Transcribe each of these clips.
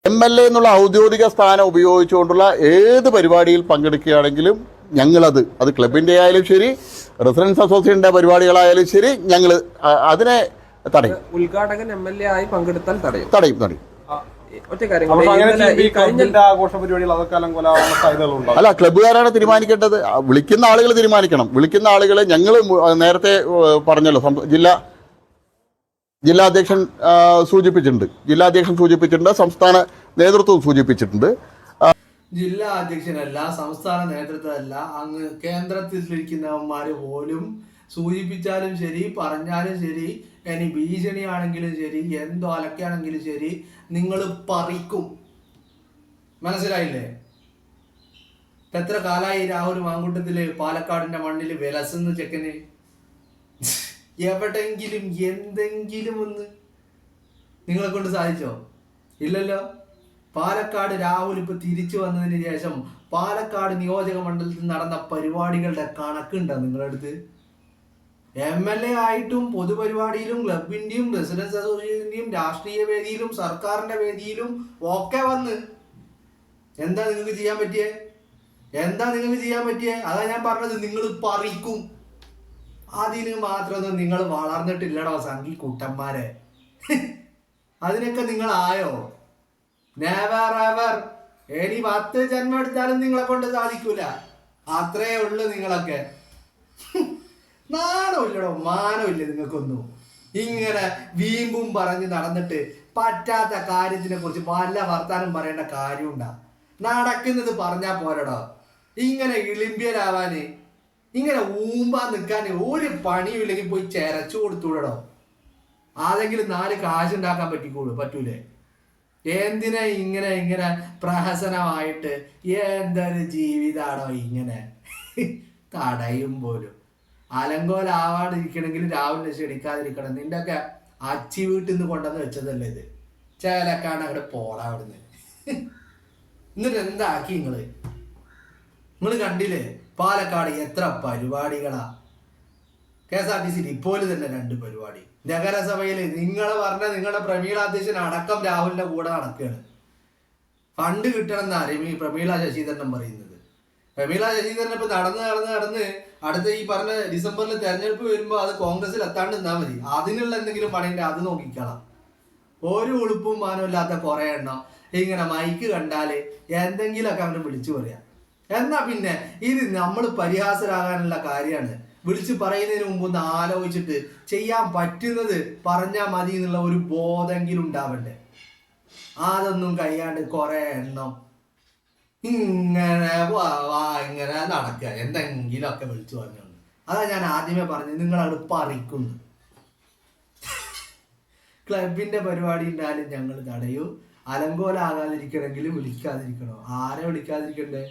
MLA എന്നുള്ള ഔദ്യോഗിക സ്ഥാനം ഉപയോഗിച്ചുകൊണ്ടുള്ള ഏത് പരിപാടിയിൽ പങ്കെടുക്കുകയാണെങ്കിലും അത് ക്ലബിൻ്റെ ആയാലും ശരി, റെസിഡൻസ് അസോസിയേഷൻ്റെ പരിപാടികളായാലും ശരി, ഞങ്ങൾ അതിനെ തടയും. ഉദ്ഘാടകൻ MLA ആയി പങ്കെടുത്താൽ തടയും. അല്ല, ക്ലബ്ബുകാരാണ് തീരുമാനിക്കേണ്ടത്. വിളിക്കുന്ന ആളുകൾ തീരുമാനിക്കണം. വിളിക്കുന്ന ആളുകളെ ഞങ്ങൾ നേരത്തെ പറഞ്ഞല്ലോ, ജില്ലാധ്യക്ഷൻ സൂചിപ്പിച്ചിട്ടുണ്ട്, സംസ്ഥാന നേതൃത്വം സൂചിപ്പിച്ചിട്ടുണ്ട്. ജില്ലാ അധ്യക്ഷനല്ല, സംസ്ഥാന നേതൃത്വമല്ല, അങ്ങ് കേന്ദ്രത്തിലിരിക്കുന്നവന്മാര് പോലും സൂചിപ്പിച്ചാലും ശരി, പറഞ്ഞാലും ശരി, ഇനി ഭീഷണിയാണെങ്കിലും ശരി, എന്തോ അലക്കാണെങ്കിലും ശരി, നിങ്ങൾ പറിക്കും. മനസ്സിലായില്ലേ? എത്ര കാലായി രാഹുൽ മാങ്കൂട്ടത്തില് പാലക്കാടിന്റെ മണ്ണിൽ വിലസുന്ന ചെക്കന്? എവിടെങ്കിലും എന്തെങ്കിലും ഒന്ന് നിങ്ങളെ കൊണ്ട് സാധിച്ചോ? ഇല്ലല്ലോ. പാലക്കാട് രാഹുൽ ഇപ്പൊ തിരിച്ചു വന്നതിന് ശേഷം പാലക്കാട് നിയോജക മണ്ഡലത്തിൽ നടന്ന പരിപാടികളുടെ കണക്കുണ്ടോ നിങ്ങളുടെ അടുത്ത്? MLA ആയിട്ടും പൊതുപരിപാടിയിലും ക്ലബിന്റെയും റെസിഡൻസ് അസോസിയേഷന്റെയും രാഷ്ട്രീയ വേദിയിലും സർക്കാരിന്റെ വേദിയിലും ഒക്കെ വന്ന് എന്താ നിങ്ങൾക്ക് ചെയ്യാൻ പറ്റിയേ? അതാ ഞാൻ പറഞ്ഞത്, നിങ്ങൾ പറിക്കും. അതിന് മാത്രമൊന്നും നിങ്ങൾ വളർന്നിട്ടില്ലടോ സംഘി കൂട്ടന്മാരെ. അതിനൊക്കെ നിങ്ങളായോ? Never ever. ഇനി 10 ജന്മം എടുത്താലും നിങ്ങളെ കൊണ്ട് സാധിക്കൂല. അത്രേ ഉള്ളു നിങ്ങളൊക്കെ. നാണമില്ലടോ, മാനമില്ല നിങ്ങൾക്കൊന്നും. ഇങ്ങനെ വീമ്പും പറഞ്ഞ് നടന്നിട്ട് പറ്റാത്ത കാര്യത്തിനെ കുറിച്ച് വല്ല വർത്താനം പറയേണ്ട കാര്യമുണ്ടാ? നടക്കുന്നത് പറഞ്ഞാ പോരടോ. ഇങ്ങനെ ഇളിമ്പിയരാവാന്, ഇങ്ങനെ ഊമ്പാൻ നിൽക്കാൻ ഒരു പണിയില്ലെങ്കിൽ പോയി ചെരച്ചു കൊടുത്തൂടോ. ആരെങ്കിലും 4 കാശുണ്ടാക്കാൻ പറ്റൂലേ? എന്തിനാ ഇങ്ങനെ പ്രഹസനമായിട്ട്? എന്തൊരു ജീവിതാണോ ഇങ്ങനെ? തടയും പോലും. അലങ്കോലാവാതിരിക്കണമെങ്കിൽ രാവിലെ ക്ഷണിക്കാതിരിക്കണം. നിന്റെ ഒക്കെ അച്ചി വീട്ടിൽ നിന്ന് കൊണ്ടുവന്ന് വെച്ചതല്ലേ ഇത്? ചേലക്കാണ് അങ്ങോട്ട് പോടാ അവിടുന്ന്. എന്നിട്ട് എന്താക്കി നിങ്ങൾ കണ്ടില്ലേ പാലക്കാട് എത്ര പരിപാടികളാ? KSRTC ഇപ്പോൾ തന്നെ 2 പരിപാടി. നഗരസഭയിൽ നിങ്ങളുടെ പ്രമീള അധ്യക്ഷൻ അടക്കം രാഹുലിന്റെ കൂടെ നടക്കുകയാണ്. ഫണ്ട് കിട്ടണം എന്നാണ് പ്രമീള ശശിധരൻ പറയുന്നത്. പ്രമീള ശശിധരൻ ഇപ്പൊ നടന്ന് അടുത്ത ഈ പറഞ്ഞ ഡിസംബറിൽ തെരഞ്ഞെടുപ്പ് വരുമ്പോ അത് കോൺഗ്രസിൽ എത്താണ്ട് നിന്നാ മതി. അതിനുള്ള എന്തെങ്കിലും പണിയുണ്ട്, അത് നോക്കിക്കളാം. ഒരു ഉളുപ്പും മാനവും ഇല്ലാത്ത കുറെ എണ്ണം ഇങ്ങനെ മൈക്ക് കണ്ടാല് എന്തെങ്കിലുമൊക്കെ അവന് വിളിച്ചു പറയാം. എന്നാ പിന്നെ ഇത് നമ്മൾ പരിഹാസരാകാനുള്ള കാര്യമാണ്. വിളിച്ച് പറയുന്നതിന് മുമ്പ് ഒന്ന് ആലോചിച്ചിട്ട് ചെയ്യാൻ പറ്റുന്നത് പറഞ്ഞാൽ മതി എന്നുള്ള ഒരു ബോധമെങ്കിലും ഉണ്ടാവണ്ടേ? അതൊന്നും കഴിയാണ്ട് കുറെ എണ്ണം ഇങ്ങനെ നടക്കുക, എന്തെങ്കിലുമൊക്കെ വിളിച്ചു പറഞ്ഞോണ്ട്. അതാ ഞാൻ ആദ്യമേ പറഞ്ഞത്, നിങ്ങളവിടെ പറിക്കുന്നു. ക്ലബിന്റെ പരിപാടി ഉണ്ടായാലും ഞങ്ങൾ തടയൂ. അലങ്കോലാകാതിരിക്കണമെങ്കിൽ വിളിക്കാതിരിക്കണോ? ആരെ വിളിക്കാതിരിക്കണ്ടേ?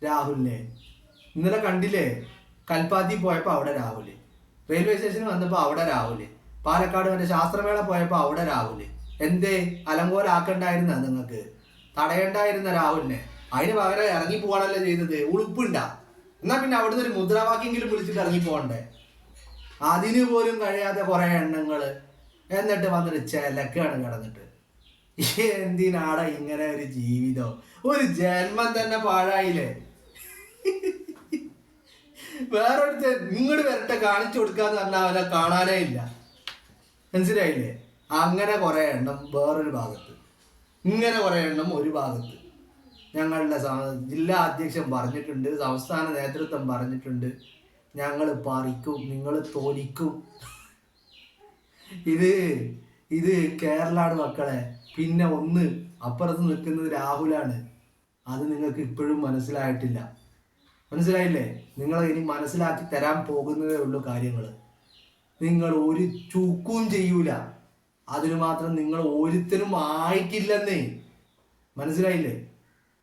രാഹുലിനെ. ഇന്നലെ കണ്ടില്ലേ, കൽപ്പാത്തി പോയപ്പോ അവിടെ രാഹുല്, റെയിൽവേ സ്റ്റേഷനിൽ വന്നപ്പോ അവിടെ രാഹുല്, പാലക്കാട് വരെ ശാസ്ത്രമേള പോയപ്പോ അവിടെ രാഹുല്. എന്തേ അലങ്കോലാക്കണ്ടായിരുന്ന? നിങ്ങൾക്ക് തടയണ്ടായിരുന്ന രാഹുലിനെ? അതിന് പകരം ഇറങ്ങി പോവാണല്ലോ ചെയ്തത്. ഉളുപ്പുണ്ടാ? എന്നാ പിന്നെ അവിടുന്ന് ഒരു മുദ്രാവാക്യെങ്കിലും വിളിച്ചിട്ട് ഇറങ്ങി പോകണ്ടേ? അതിന് പോലും കഴിയാത്ത കുറെ എണ്ണങ്ങള് എന്നിട്ട് വന്നിട്ട് ചെലക്കാണ് കിടന്നിട്ട്. എന്തിനാടാ ഇങ്ങനെ ഒരു ജീവിതം? ഒരു ജന്മം തന്നെ പാഴായില്ലേ? വേറൊരുത്തെ ഇങ്ങോട്ട് വരട്ടെ കാണിച്ചു കൊടുക്കാന്ന് പറഞ്ഞാൽ അവനെ കാണാനേ ഇല്ല. മനസ്സിലായില്ലേ? അങ്ങനെ കുറെ എണ്ണം വേറൊരു ഭാഗത്ത്, ഇങ്ങനെ കുറെ എണ്ണം ഒരു ഭാഗത്ത്. ഞങ്ങളുടെ ജില്ലാ അധ്യക്ഷൻ പറഞ്ഞിട്ടുണ്ട്, സംസ്ഥാന നേതൃത്വം പറഞ്ഞിട്ടുണ്ട്, ഞങ്ങൾ പറിക്കും, നിങ്ങൾ തോലിക്കും. ഇത് കേരളാണ് മക്കളെ. പിന്നെ ഒന്ന് അപ്പുറത്ത് നിൽക്കുന്നത് രാഹുലാണ്. അത് നിങ്ങൾക്ക് ഇപ്പോഴും മനസ്സിലായിട്ടില്ല. മനസ്സിലായില്ലേ? നിങ്ങളെ ഇനി മനസ്സിലാക്കി തരാൻ പോകുന്നതേ ഉള്ളൂ കാര്യങ്ങൾ. നിങ്ങൾ ഒരു ചൂക്കും ചെയ്യൂല. അതിന് മാത്രം നിങ്ങൾ ഒരുത്തരും ആയിട്ടില്ലെന്നേ. മനസ്സിലായില്ലേ?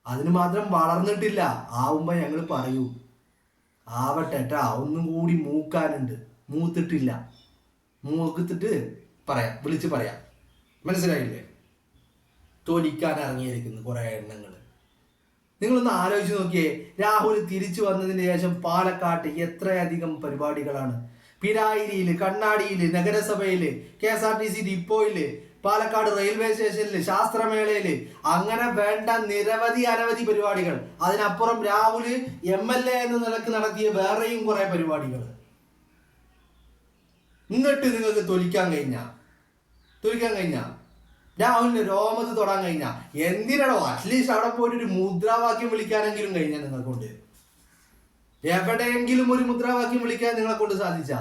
അതിന് മാത്രം വളർന്നിട്ടില്ല. ആവുമ്പോ ഞങ്ങൾ പറയൂ. ആവട്ടെ ട്ടാ, ഒന്നും കൂടി മൂക്കാനുണ്ട്, മൂത്തിട്ടില്ല. മൂത്തിട്ട് പറയാം, വിളിച്ച് പറയാം. മനസ്സിലായില്ലേ? തോലിക്കാൻ ഇറങ്ങിയിരിക്കുന്നു കുറെ എണ്ണങ്ങൾ. നിങ്ങളൊന്ന് ആലോചിച്ച് നോക്കിയേ, രാഹുൽ തിരിച്ചു വന്നതിന് ശേഷം പാലക്കാട്ട് എത്രയധികം പരിപാടികളാണ്. പിരായിരിയില്, കണ്ണാടിയില്, നഗരസഭയില്, KSRTC ഡിപ്പോയില്, പാലക്കാട് റെയിൽവേ സ്റ്റേഷനിൽ, ശാസ്ത്രമേളയില്, അങ്ങനെ വേണ്ട നിരവധി അനവധി പരിപാടികൾ. അതിനപ്പുറം രാഹുല് MLA എന്ന നിലക്ക് നടത്തിയ വേറെയും കുറെ പരിപാടികൾ. എന്നിട്ട് നിങ്ങൾക്ക് തൊലിക്കാൻ കഴിഞ്ഞ രാഹുലിന് രോമത്ത് തൊടാൻ കഴിഞ്ഞ എന്തിനാണോ? അറ്റ്ലീസ്റ്റ് അവിടെ പോയിട്ട് ഒരു മുദ്രാവാക്യം വിളിക്കാനെങ്കിലും കഴിഞ്ഞ നിങ്ങളെ കൊണ്ട്. എവിടെയെങ്കിലും ഒരു മുദ്രാവാക്യം വിളിക്കാൻ നിങ്ങളെ കൊണ്ട് സാധിച്ച.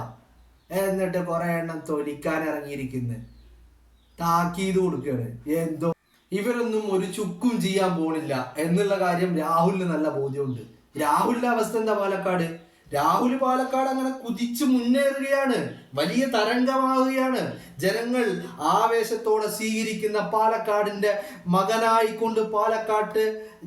എന്നിട്ട് കുറെ എണ്ണം തൊലിക്കാൻ ഇറങ്ങിയിരിക്കുന്നു, താക്കീത് കൊടുക്കുകയാണ്. എന്തോ ഇവരൊന്നും ഒരു ചുക്കും ചെയ്യാൻ പോണില്ല എന്നുള്ള കാര്യം രാഹുലിന് നല്ല ബോധ്യമുണ്ട്. രാഹുലിന്റെ അവസ്ഥ എന്താ പാലക്കാട്? രാഹുൽ പാലക്കാട് അങ്ങനെ കുതിച്ചു മുന്നേറുകയാണ്, വലിയ തരംഗമാവുകയാണ്. ജനങ്ങൾ ആവേശത്തോടെ സ്വീകരിക്കുന്ന പാലക്കാടിന്റെ മകനായിക്കൊണ്ട് പാലക്കാട്ട്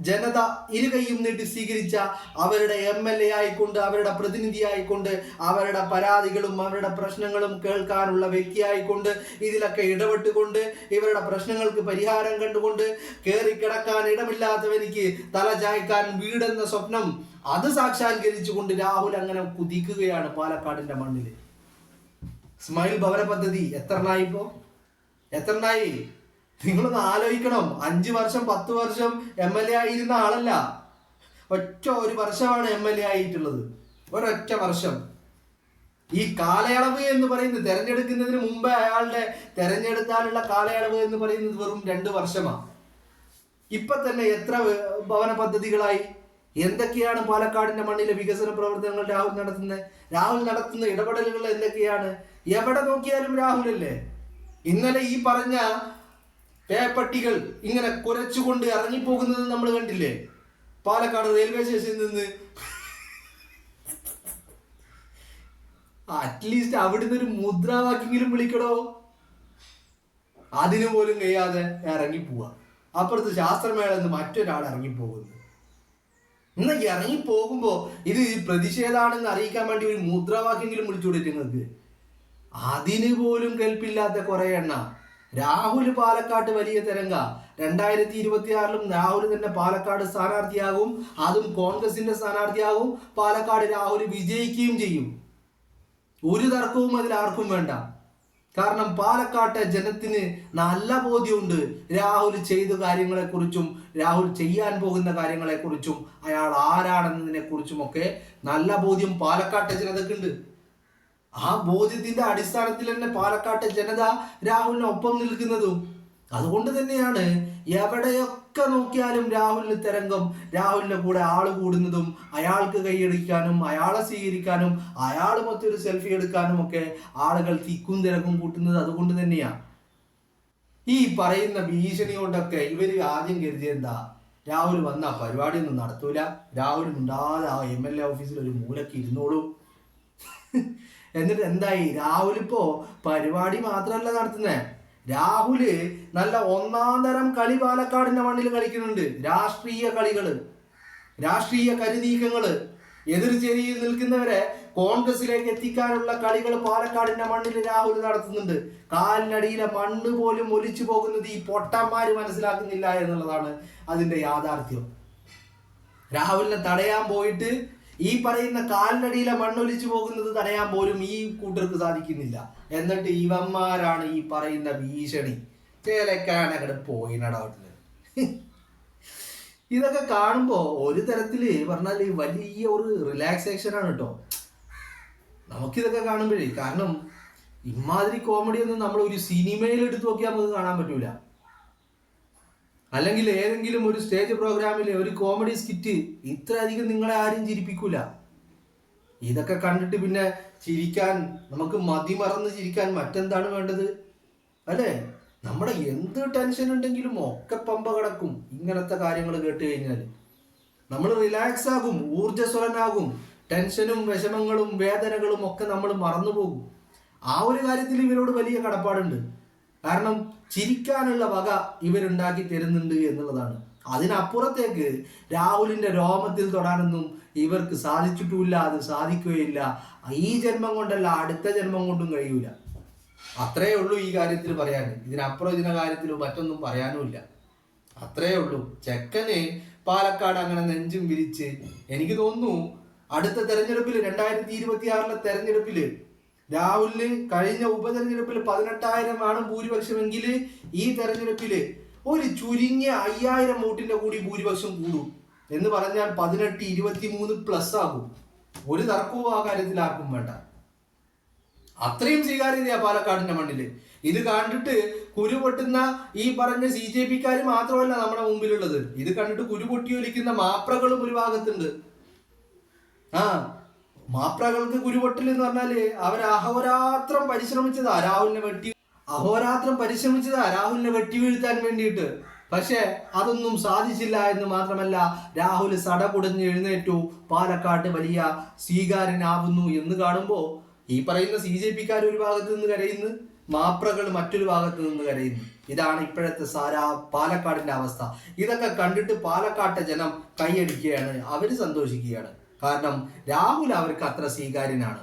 ജനത ഇരുകൈയും നീട്ടി സ്വീകരിച്ച അവരുടെ MLA ആയിക്കൊണ്ട്, അവരുടെ പ്രതിനിധിയായിക്കൊണ്ട്, അവരുടെ പരാതികളും അവരുടെ പ്രശ്നങ്ങളും കേൾക്കാനുള്ള വ്യക്തിയായിക്കൊണ്ട്, ഇതിലൊക്കെ ഇടപെട്ടുകൊണ്ട്, ഇവരുടെ പ്രശ്നങ്ങൾക്ക് പരിഹാരം കണ്ടുകൊണ്ട്, കയറിക്കിടക്കാൻ ഇടമില്ലാത്തവനിക്ക് തല ചായ്ക്കാൻ വീടെന്ന സ്വപ്നം അത് സാക്ഷാത്കരിച്ചുകൊണ്ട് രാഹുൽ അങ്ങനെ കുതിക്കുകയാണ് പാലക്കാടിന്റെ മണ്ണിൽ. സ്മൈൽ ഭവന പദ്ധതി എത്രണ്ണായി നിങ്ങളൊന്ന് ആലോചിക്കണം. 5 വർഷം 10 വർഷം MLA ആയിരുന്ന ആളല്ല, ഒരു വർഷമാണ് MLA ആയിട്ടുള്ളത്, ഒരൊറ്റ വർഷം. ഈ കാലയളവ് എന്ന് പറയുന്നത് തെരഞ്ഞെടുക്കുന്നതിന് മുമ്പ് അയാളുടെ തെരഞ്ഞെടുത്താലുള്ള കാലയളവ് എന്ന് പറയുന്നത് വെറും 2 വർഷമാണ്. ഇപ്പൊ തന്നെ എത്ര ഭവന പദ്ധതികളായി? എന്തൊക്കെയാണ് പാലക്കാടിന്റെ മണ്ണിലെ വികസന പ്രവർത്തനങ്ങൾ രാഹുൽ നടത്തുന്ന ഇടപെടലുകൾ എന്തൊക്കെയാണ്? എവിടെ നോക്കിയാലും രാഹുലല്ലേ. ഇന്നലെ ഈ പറഞ്ഞ പേപ്പട്ടികൾ ഇങ്ങനെ കുരച്ചുകൊണ്ട് ഇറങ്ങിപ്പോകുന്നത് നമ്മൾ കണ്ടില്ലേ പാലക്കാട് റെയിൽവേ സ്റ്റേഷനിൽ നിന്ന്. അറ്റ്ലീസ്റ്റ് അവിടുന്ന് ഒരു മുദ്രാവാക്യെങ്കിലും വിളിക്കണോ? അതിനു പോലും കഴിയാതെ ഇറങ്ങിപ്പോവാ. അപ്പുറത്ത് ശാസ്ത്രമേളന്ന് മറ്റൊരാൾ ഇറങ്ങിപ്പോകുന്നു. ഇന്ന് ഇറങ്ങിപ്പോകുമ്പോ ഇത് പ്രതിഷേധാണെന്ന് അറിയിക്കാൻ വേണ്ടി ഒരു മുദ്രാവാക്യെങ്കിലും വിളിച്ചു കൊടുത്തു നിങ്ങൾക്ക്. അതിന് പോലും കേൾപ്പില്ലാത്ത കുറെ എണ്ണ. രാഹുൽ പാലക്കാട്ട് വലിയ തരംഗ. 2026 രാഹുൽ തന്നെ പാലക്കാട് സ്ഥാനാർത്ഥിയാകും, അതും കോൺഗ്രസിന്റെ സ്ഥാനാർത്ഥിയാകും. പാലക്കാട് രാഹുൽ വിജയിക്കുകയും ചെയ്യും. ഒരു തർക്കവും അതിൽ ആർക്കും വേണ്ട. കാരണം പാലക്കാട്ടെ ജനത്തിന് നല്ല ബോധ്യമുണ്ട് രാഹുൽ ചെയ്ത കാര്യങ്ങളെക്കുറിച്ചും, രാഹുൽ ചെയ്യാൻ പോകുന്ന കാര്യങ്ങളെക്കുറിച്ചും, അയാൾ ആരാണെന്നതിനെ കുറിച്ചുമൊക്കെ നല്ല ബോധ്യം പാലക്കാട്ടെ ജനതക്കുണ്ട്. ആ ബോധ്യത്തിന്റെ അടിസ്ഥാനത്തിൽ തന്നെ പാലക്കാട്ടെ ജനത രാഹുലിനൊപ്പം നിൽക്കുന്നതും. അതുകൊണ്ട് തന്നെയാണ് എവിടെയൊക്കെ നോക്കിയാലും രാഹുലിന് തരംഗം, രാഹുലിന്റെ കൂടെ ആള് കൂടുന്നതും, അയാൾക്ക് കൈയടിക്കാനും, അയാളെ സ്വീകരിക്കാനും, അയാൾ മറ്റൊരു സെൽഫി എടുക്കാനും ഒക്കെ ആളുകൾ തിക്കും തിരക്കും കൂട്ടുന്നത് അതുകൊണ്ട് തന്നെയാണ്. ഈ പറയുന്ന ഭീഷണി കൊണ്ടൊക്കെ ഇവര് ആദ്യം കരുതിയെന്താ, രാഹുൽ വന്ന പരിപാടിയൊന്നും നടത്തൂല, രാഹുൽ ഉണ്ടാതെ ആ MLA ഓഫീസിൽ ഒരു മൂലക്ക് ഇരുന്നോളൂ. എന്നിട്ട് എന്തായി? രാഹുൽ ഇപ്പോ പരിപാടി മാത്രമല്ല നടത്തുന്നേ, രാഹുല് നല്ല 1-ാം തരം കളി പാലക്കാടിന്റെ മണ്ണിൽ കളിക്കുന്നുണ്ട്. രാഷ്ട്രീയ കളികള്, രാഷ്ട്രീയ കരുനീക്കങ്ങള്, എതിർചേരിയിൽ നിൽക്കുന്നവരെ കോൺഗ്രസിലേക്ക് എത്തിക്കാനുള്ള കളികൾ പാലക്കാടിന്റെ മണ്ണിൽ രാഹുൽ നടത്തുന്നുണ്ട്. കാലിനടിയിലെ മണ്ണ് പോലും ഒലിച്ചു പോകുന്നത് ഈ പൊട്ടന്മാര് മനസ്സിലാക്കുന്നില്ല എന്നുള്ളതാണ് അതിന്റെ യാഥാർത്ഥ്യം. രാഹുലിനെ തടയാൻ പോയിട്ട് ഈ പറയുന്ന കാലിനടിയിലെ മണ്ണൊലിച്ചു പോകുന്നത് തടയാൻ പോലും ഈ കൂട്ടർക്ക് സാധിക്കുന്നില്ല. എന്നിട്ട് ഇവന്മാരാണ് ഈ പറയുന്ന ഭീഷണി. ചേലക്കാനങ്ങടെ പോയി നടത്തുന്നത്. ഇതൊക്കെ കാണുമ്പോ ഒരു തരത്തില് പറഞ്ഞാല് വലിയ ഒരു റിലാക്സേഷൻ ആണ് കേട്ടോ നമുക്കിതൊക്കെ കാണുമ്പോഴേ. കാരണം ഇമാതിരി കോമഡി ഒന്നും നമ്മൾ ഒരു സിനിമയിൽ എടുത്തു നോക്കിയാൽ നമുക്ക് കാണാൻ പറ്റൂല. അല്ലെങ്കിൽ ഏതെങ്കിലും ഒരു സ്റ്റേജ് പ്രോഗ്രാമിൽ ഒരു കോമഡി സ്കിറ്റ് ഇത്ര അധികം നിങ്ങളെ ആരും ചിരിപ്പിക്കൂല. ഇതൊക്കെ കണ്ടിട്ട് പിന്നെ ചിരിക്കാൻ നമുക്ക് മതിമറന്ന് ചിരിക്കാൻ മറ്റെന്താണ് വേണ്ടത് അല്ലേ? നമ്മുടെ എന്ത് ടെൻഷൻ ഉണ്ടെങ്കിലും ഒക്കെ പമ്പ കിടക്കും. ഇങ്ങനത്തെ കാര്യങ്ങൾ കേട്ട് കഴിഞ്ഞാൽ നമ്മൾ റിലാക്സ് ആകും, ഊർജ്ജസ്വലനാകും. ടെൻഷനും വിഷമങ്ങളും വേദനകളും ഒക്കെ നമ്മൾ മറന്നുപോകും. ആ ഒരു കാര്യത്തിൽ ഇവരോട് വലിയ കടപ്പാടുണ്ട്. കാരണം ചിരിക്കാനുള്ള വക ഇവരുണ്ടാക്കി തരുന്നുണ്ട് എന്നുള്ളതാണ്. അതിനപ്പുറത്തേക്ക് രാഹുലിന്റെ രോമത്തിൽ തൊടാനൊന്നും ഇവർക്ക് സാധിച്ചിട്ടുമില്ല, അത് സാധിക്കുകയില്ല. ഈ ജന്മം കൊണ്ടല്ല, അടുത്ത ജന്മം കൊണ്ടും കഴിയൂല. അത്രേ ഉള്ളൂ ഈ കാര്യത്തിൽ പറയാൻ. ഇതിനപ്പുറം ഇതിന്റെ കാര്യത്തിൽ മറ്റൊന്നും പറയാനുമില്ല. അത്രേ ഉള്ളൂ. ചെക്കന് പാലക്കാട് അങ്ങനെ നെഞ്ചും വിരിച്ച് എനിക്ക് തോന്നുന്നു അടുത്ത തെരഞ്ഞെടുപ്പിൽ 2026 തെരഞ്ഞെടുപ്പില് രാഹുലിന് കഴിഞ്ഞ ഉപതെരഞ്ഞെടുപ്പിൽ 18,000 ഭൂരിപക്ഷമെങ്കിൽ ഈ തെരഞ്ഞെടുപ്പിൽ ഒരു ചുരുങ്ങിയ 5,000 വോട്ടിന്റെ കൂടി ഭൂരിപക്ഷം കൂടും എന്ന് പറഞ്ഞാൽ 18-23+ ആകും. ഒരു തർക്കവും ആ കാര്യത്തിൽ ആർക്കും വേണ്ട. അത്രയും സ്വീകാര്യതയാ പാലക്കാടിന്റെ മണ്ണില്. ഇത് കണ്ടിട്ട് കുരുപൊട്ടുന്ന ഈ പറഞ്ഞ CJP-ക്കാർ മാത്രമല്ല നമ്മുടെ മുമ്പിലുള്ളത്. ഇത് കണ്ടിട്ട് കുരുപൊട്ടി ഒലിക്കുന്ന മാപ്രകളും ഒരു ഭാഗത്തുണ്ട്. മാപ്രകൾക്ക് കുരുപൊട്ടൽ എന്ന് പറഞ്ഞാല് അവർ അഹോരാത്രം പരിശ്രമിച്ചതാ രാഹുലിനെ വെട്ടി വീഴ്ത്താൻ വേണ്ടിയിട്ട്. പക്ഷെ അതൊന്നും സാധിച്ചില്ല എന്ന് മാത്രമല്ല, രാഹുൽ സടകുടഞ്ഞ് എഴുന്നേറ്റു, പാലക്കാട് വലിയ സ്വീകാര്യനാവുന്നു എന്ന് കാണുമ്പോ ഈ പറയുന്ന CJP-ക്കാർ ഒരു ഭാഗത്ത് നിന്ന് കരയുന്നു, മാപ്രകൾ മറ്റൊരു ഭാഗത്ത് നിന്ന് കരയുന്നു. ഇതാണ് ഇപ്പോഴത്തെ പാലക്കാടിന്റെ അവസ്ഥ. ഇതൊക്കെ കണ്ടിട്ട് പാലക്കാട്ടെ ജനം കൈയടിക്കുകയാണ്, അവര് സന്തോഷിക്കുകയാണ്. കാരണം രാഹുൽ അവർക്ക് അത്ര സ്വീകാര്യനാണ്.